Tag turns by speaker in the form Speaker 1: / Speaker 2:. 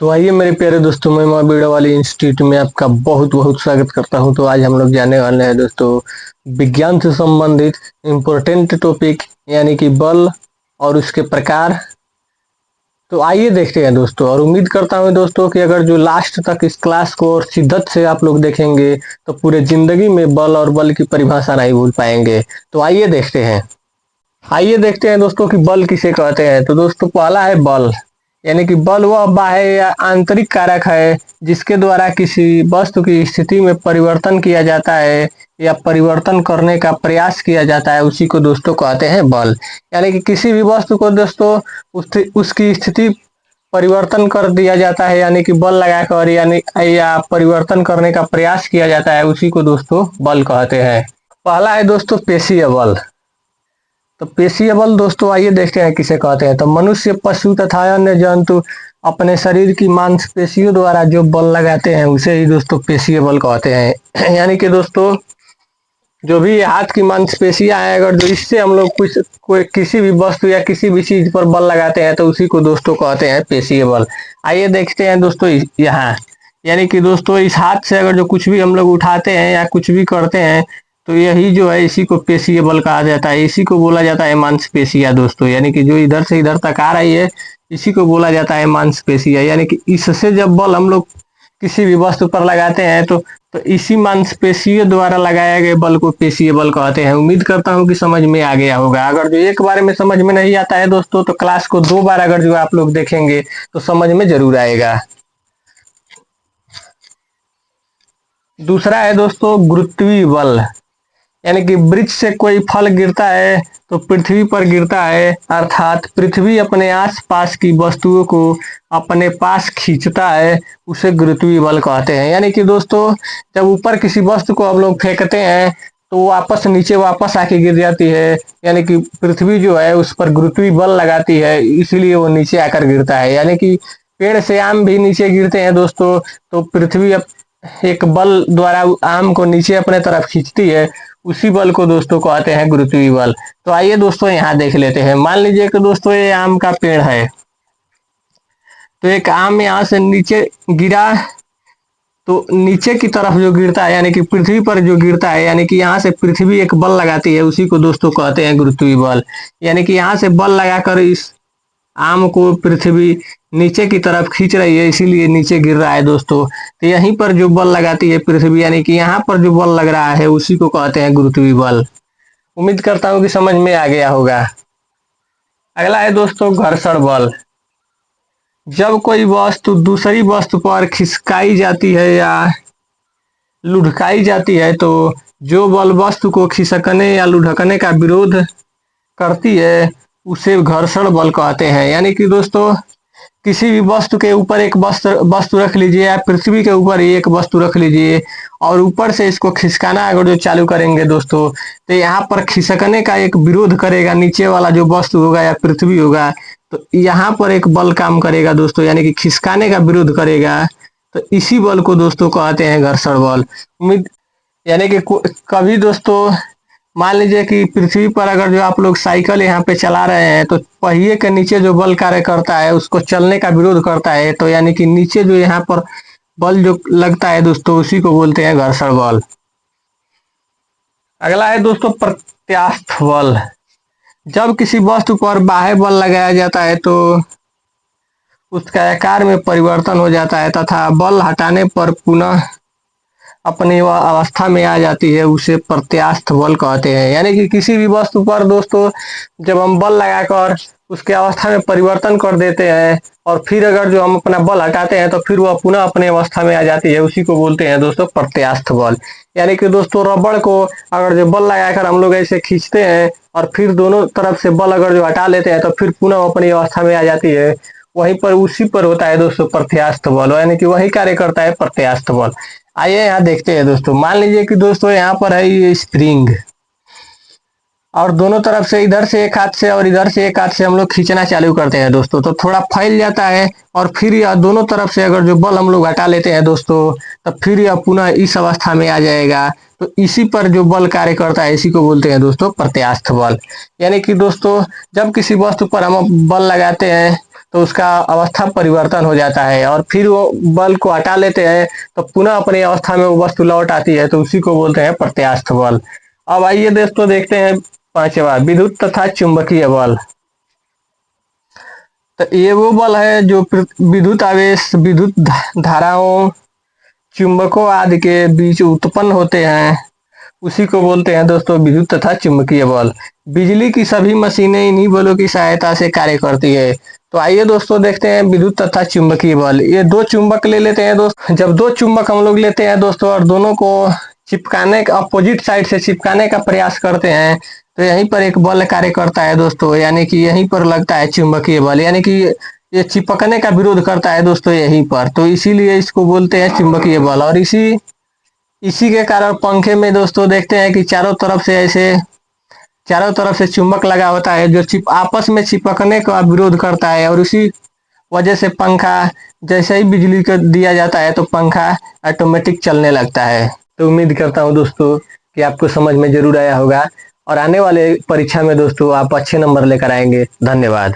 Speaker 1: तो आइए मेरे प्यारे दोस्तों, मैं माँ बीड़ा वाली इंस्टीट्यूट में आपका बहुत बहुत स्वागत करता हूं। तो आज हम लोग जाने वाले हैं दोस्तों विज्ञान से संबंधित इम्पोर्टेंट टॉपिक यानी कि बल और उसके प्रकार। तो आइए देखते हैं दोस्तों, और उम्मीद करता हूं दोस्तों कि अगर जो लास्ट तक इस क्लास को और शिद्दत से आप लोग देखेंगे तो पूरे जिंदगी में बल और बल की परिभाषा नहीं भूल पाएंगे। तो आइए देखते हैं दोस्तों कि बल किसे कहते हैं। तो दोस्तों पहला है बल, यानी कि बल वह बाह्य या आंतरिक कारक है जिसके द्वारा किसी वस्तु की स्थिति में परिवर्तन किया जाता है या परिवर्तन करने का प्रयास किया जाता है, उसी को दोस्तों कहते हैं बल। यानी कि किसी भी वस्तु को दोस्तों उसकी स्थिति परिवर्तन कर दिया जाता है, यानी कि बल लगाकर यानी या परिवर्तन करने का प्रयास किया जाता है, उसी को दोस्तों बल कहते हैं। पहला है दोस्तों पेशीय बल। तो पेशीय बल दोस्तों आइए देखते हैं किसे कहते हैं। तो मनुष्य, पशु तथा अन्य जंतु अपने शरीर की मांसपेशियों द्वारा जो बल लगाते हैं उसे ही दोस्तों पेशीय बल कहते हैं। यानी कि दोस्तों जो भी हाथ की मांसपेशियां हैं, अगर जो इससे हम लोग कुछ कोई किसी भी वस्तु या किसी भी चीज पर बल लगाते हैं तो उसी को दोस्तों कहते हैं पेशीय बल। आइए देखते हैं दोस्तों यहाँ, यानी कि दोस्तों इस हाथ से अगर जो कुछ भी हम लोग उठाते हैं या कुछ भी करते हैं तो यही जो है इसी को पेशीय बल कहा जाता है, इसी को बोला जाता है मांसपेशियां दोस्तों। यानी कि जो इधर से इधर तक आ रही है इसी को बोला जाता है मांसपेशियां। यानी कि इससे जब बल हम लोग किसी भी वस्तु पर लगाते हैं तो इसी मांसपेशियों द्वारा लगाए गए बल को पेशीय बल कहते हैं। उम्मीद करता हूं कि समझ में आ गया होगा। अगर जो एक बार में समझ में नहीं आता है दोस्तों तो क्लास को 2 बार अगर जो आप लोग देखेंगे तो समझ में जरूर आएगा। दूसरा है दोस्तों गुरुत्वीय बल, यानी कि वृक्ष से कोई फल गिरता है तो पृथ्वी पर गिरता है, अर्थात पृथ्वी अपने आसपास की वस्तुओं को अपने पास खींचता है, उसे गुरुत्वीय बल कहते हैं। यानी कि दोस्तों जब ऊपर किसी वस्तु को हम लोग फेंकते हैं तो वो वापस नीचे वापस आके गिर जाती है, यानी कि पृथ्वी जो है उस पर गुरुत्वीय बल लगाती है, इसीलिए वो नीचे आकर गिरता है। यानी कि पेड़ से आम भी नीचे गिरते हैं दोस्तों, तो पृथ्वी एक बल द्वारा आम को नीचे अपने तरफ खींचती है, उसी बल को दोस्तों कहते हैं गुरुत्वीय बल। तो आइए दोस्तों यहाँ देख लेते हैं। मान लीजिए कि दोस्तों ये आम का पेड़ है, तो एक आम यहाँ से नीचे गिरा तो नीचे की तरफ जो गिरता है यानी कि पृथ्वी पर जो गिरता है, यानी कि यहाँ से पृथ्वी एक बल लगाती है, उसी को दोस्तों कहते हैं गुरुत्वीय बल। यानी कि यहाँ से बल लगाकर इस आम को पृथ्वी नीचे की तरफ खींच रही है, इसीलिए नीचे गिर रहा है दोस्तों। तो यहीं पर जो बल लगाती है पृथ्वी, यानी कि यहाँ पर जो बल लग रहा है उसी को कहते हैं गुरुत्वीय बल। उम्मीद करता हूँ कि समझ में आ गया होगा। अगला है दोस्तों घर्षण बल। जब कोई वस्तु दूसरी वस्तु पर खिसकाई जाती है या लुढ़काई जाती है तो जो बल वस्तु को खिसकने या लुढ़कने का विरोध करती है उसे घर्षण बल कहते हैं। यानी कि दोस्तों किसी भी वस्तु के ऊपर एक वस्तु रख लीजिए, या पृथ्वी के ऊपर ही एक वस्तु रख लीजिए और ऊपर से इसको खिसकाना अगर जो चालू करेंगे दोस्तों तो यहाँ पर खिसकने का एक विरोध करेगा नीचे वाला जो वस्तु होगा या पृथ्वी होगा, तो यहाँ पर एक बल काम करेगा दोस्तों, यानी कि खिसकाने का विरोध करेगा। तो इसी बल को दोस्तों कहते हैं घर्षण बल। उम्मीद यानी कि कभी दोस्तों मान लीजिए कि पृथ्वी पर अगर जो आप लोग साइकिल यहाँ पे चला रहे हैं तो पहिए के नीचे जो बल कार्य करता है उसको चलने का विरोध करता है, तो यानी कि नीचे जो यहाँ पर बल जो लगता है दोस्तों उसी को बोलते हैं घर्षण बल। अगला है दोस्तों प्रत्यास्थ बल। जब किसी वस्तु पर बाह्य बल लगाया जाता है तो उसका आकार में परिवर्तन हो जाता है तथा बल हटाने पर पुनः अपनी वह अवस्था में आ जाती है, उसे प्रत्यास्थ बल कहते हैं। यानी कि किसी भी वस्तु पर दोस्तों जब हम बल लगाकर उसके अवस्था में परिवर्तन कर देते हैं और फिर अगर जो हम अपना बल हटाते हैं तो फिर वह पुनः अपने अवस्था में आ जाती है, उसी को बोलते हैं दोस्तों प्रत्यास्थ बल। यानी कि दोस्तों रबड़ को अगर जो बल लगाकर हम लोग ऐसे खींचते हैं और फिर दोनों तरफ से बल अगर जो हटा लेते हैं तो फिर पुनः अपनी अवस्था में आ जाती है, वहीं पर उसी पर होता है दोस्तों प्रत्यास्थ बल, यानी कि वही कार्य करता है प्रत्यास्थ बल। आइए यहाँ देखते हैं दोस्तों। मान लीजिए कि दोस्तों यहाँ पर है ये स्प्रिंग और दोनों तरफ से इधर से एक हाथ से और इधर से एक हाथ से हम लोग खींचना चालू करते हैं दोस्तों, तो थोड़ा फैल जाता है और फिर यह दोनों तरफ से अगर जो बल हम लोग हटा लेते हैं दोस्तों तब फिर यह पुनः इस अवस्था में आ जाएगा। तो इसी पर जो बल कार्य करता है इसी को बोलते हैं दोस्तों प्रत्यास्थ बल। यानी कि दोस्तों जब किसी वस्तु पर हम बल लगाते हैं तो उसका अवस्था परिवर्तन हो जाता है और फिर वो बल को हटा लेते हैं तो पुनः अपनी अवस्था में वो वस्तु लौट आती है, तो उसी को बोलते हैं प्रत्यास्थ बल। अब आइए दोस्तों देखते हैं पांचवा, विद्युत तथा चुंबकीय बल। तो ये वो बल है जो विद्युत आवेश, विद्युत धाराओं, चुंबकों आदि के बीच उत्पन्न होते हैं, उसी को बोलते हैं दोस्तों विद्युत तथा चुंबकीय बल। बिजली की सभी मशीनें इन्हीं बलों की सहायता से कार्य करती है। तो आइए दोस्तों देखते हैं विद्युत तथा चुंबकीय बल। ये दो चुंबक ले लेते हैं दोस्तों, जब दो चुंबक हम लोग लेते हैं दोस्तों और दोनों को चिपकाने का, अपोजिट साइड से चिपकाने का प्रयास करते हैं, तो यहीं पर एक बल कार्य करता है दोस्तों, यानी कि यहीं पर लगता है चुंबकीय बल, यानी कि ये चिपकने का विरोध करता है दोस्तों यहीं पर, तो इसीलिए इसको बोलते हैं चुंबकीय बल। और इसी के कारण पंखे में दोस्तों देखते हैं कि चारों तरफ से चुंबक लगा होता है जो आपस में चिपकने का विरोध करता है, और उसी वजह से पंखा जैसे ही बिजली को दिया जाता है तो पंखा ऑटोमेटिक चलने लगता है। तो उम्मीद करता हूँ दोस्तों कि आपको समझ में जरूर आया होगा और आने वाले परीक्षा में दोस्तों आप अच्छे नंबर लेकर आएंगे। धन्यवाद।